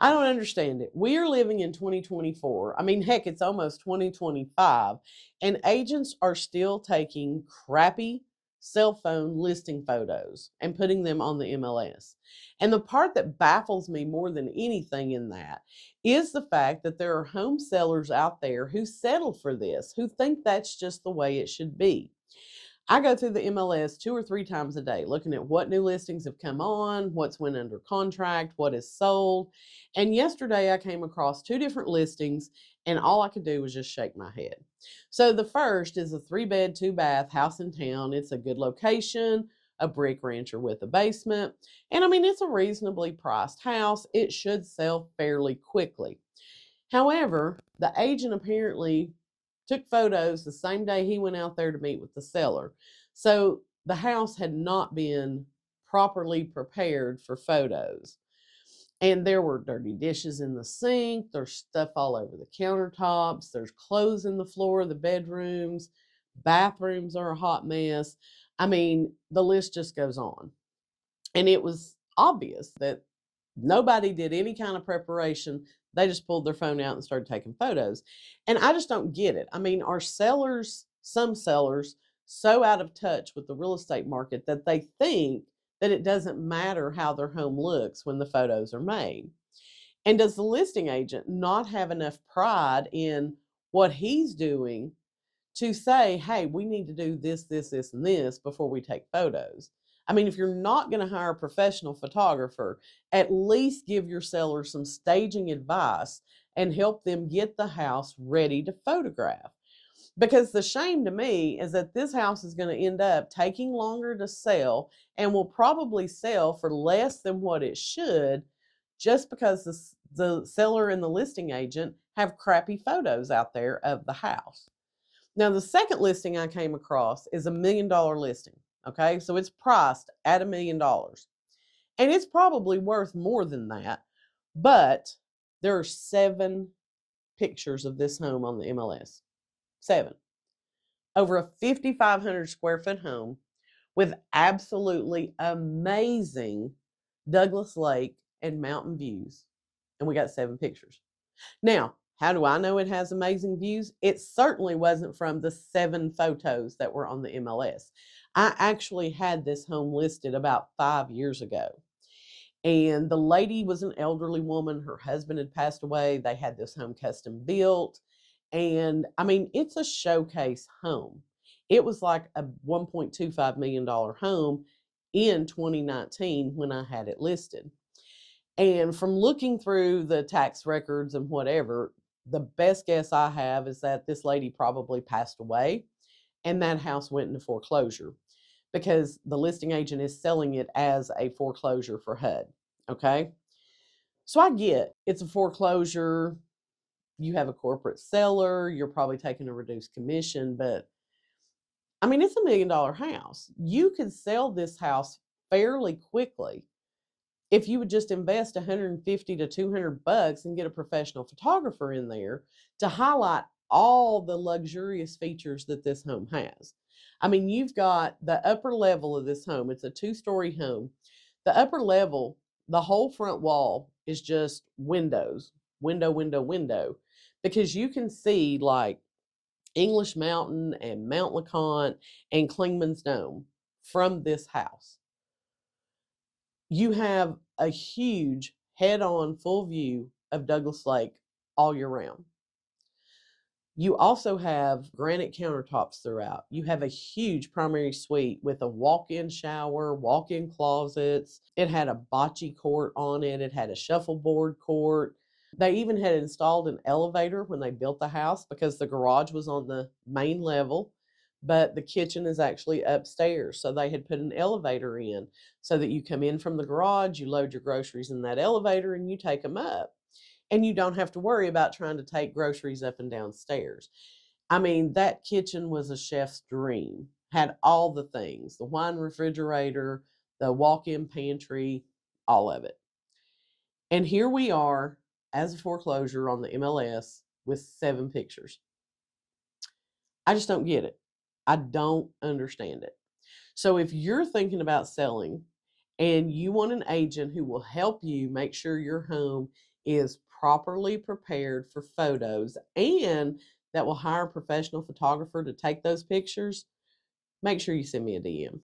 I don't understand it. We are living in 2024. I mean, heck, it's almost 2025, and agents are still taking crappy cell phone listing photos and putting them on the MLS. And the part that baffles me more than anything in that is the fact that there are home sellers out there who settle for this, who think that's just the way it should be. I go through the MLS 2 or 3 times a day, looking at what new listings have come on, what's went under contract, what is sold. And yesterday I came across 2 different listings, and all I could do was just shake my head. So the first is a 3-bed, 2-bath house in town. It's a good location, a brick rancher with a basement. And I mean, it's a reasonably priced house. It should sell fairly quickly. However, the agent apparently took photos the same day he went out there to meet with the seller. So the house had not been properly prepared for photos. And there were dirty dishes in the sink, there's stuff all over the countertops, there's clothes in the floor of the bedrooms, bathrooms are a hot mess. I mean, the list just goes on. And it was obvious that nobody did any kind of preparation. They just pulled their phone out and started taking photos. And I just don't get it. I mean, are sellers, some sellers, so out of touch with the real estate market that they think that it doesn't matter how their home looks when the photos are made? And does the listing agent not have enough pride in what he's doing to say, hey, we need to do this, this, this, and this before we take photos? I mean, if you're not going to hire a professional photographer, at least give your seller some staging advice and help them get the house ready to photograph. Because the shame to me is that this house is going to end up taking longer to sell and will probably sell for less than what it should, just because the seller and the listing agent have crappy photos out there of the house. Now, the second listing I came across is $1 million listing. Okay, so it's priced at $1 million. And it's probably worth more than that, but there are 7 pictures of this home on the MLS. 7. Over a 5,500 square foot home with absolutely amazing Douglas Lake and mountain views. And we got 7 pictures. Now, how do I know it has amazing views? It certainly wasn't from the 7 photos that were on the MLS. I actually had this home listed about 5 years ago. And the lady was an elderly woman. Her husband had passed away. They had this home custom built. And I mean, it's a showcase home. It was like a $1.25 million home in 2019 when I had it listed. And from looking through the tax records and whatever, the best guess I have is that this lady probably passed away and that house went into foreclosure, because the listing agent is selling it as a foreclosure for HUD. Okay. So I get it's a foreclosure. You have a corporate seller. You're probably taking a reduced commission, but I mean, it's $1 million house. You could sell this house fairly quickly if you would just invest 150 to 200 bucks and get a professional photographer in there to highlight all the luxurious features that this home has. I mean, you've got the upper level of this home. It's a 2-story home. The upper level, the whole front wall is just windows, window, window, window, because you can see like English Mountain and Mount LeConte and Klingman's Dome from this house. You have a huge head-on full view of Douglas Lake all year round. You also have granite countertops throughout. You have a huge primary suite with a walk-in shower, walk-in closets. It had a bocce court on it. It had a shuffleboard court. They even had installed an elevator when they built the house, because the garage was on the main level, but the kitchen is actually upstairs. So they had put an elevator in so that you come in from the garage, you load your groceries in that elevator, and you take them up. And you don't have to worry about trying to take groceries up and down stairs. I mean, that kitchen was a chef's dream. Had all the things, the wine refrigerator, the walk-in pantry, all of it. And here we are as a foreclosure on the MLS with 7 pictures. I just don't get it. I don't understand it. So if you're thinking about selling and you want an agent who will help you make sure your home is properly prepared for photos and that will hire a professional photographer to take those pictures, make sure you send me a DM.